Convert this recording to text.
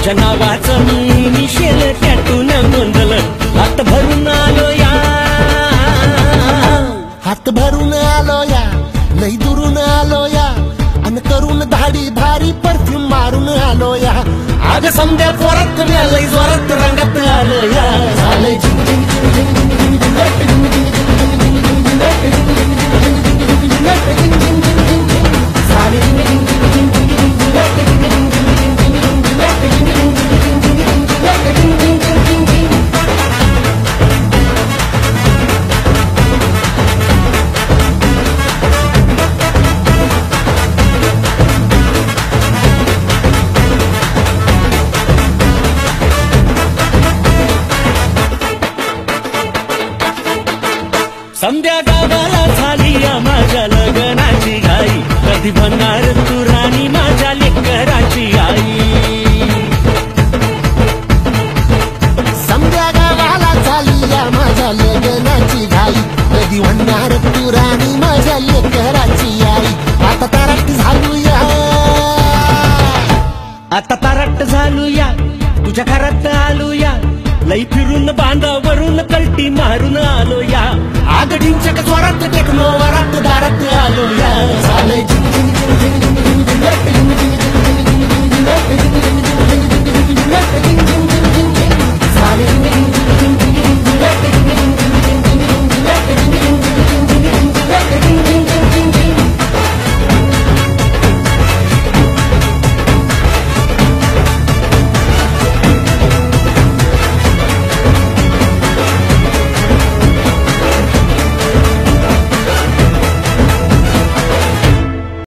तुझ्या नावाचं मी निशेल त्यातून नोंदलं हात भरून आलो या हात भरून आलो या लई दुरून आलो या अन करून धाडी भारी परफ्यूम मारून आलो या अग समद्या पोरात लई जोरात रंगात आलो या झालंय झिंग झिंग झिंग झिंग झिंग झिंग झिंग झिंग झिंग समद्या गावाला झाली या माझ्या लग्नाची घाई कधी बनणार तू राणी माझ्या लेकराची आई समद्या गावाला झाली या माझ्या लग्नाची घाई कधी म्हणणार तू राणी माझ्या लेकराची आई आता तारट झालूया आता तारट झालूया तुझ्या घरात आलूया लई फिरून बांधावरून कलटी मारून आलो या आगडींच्या स्वरात टेक्नो वरात दारात आलो या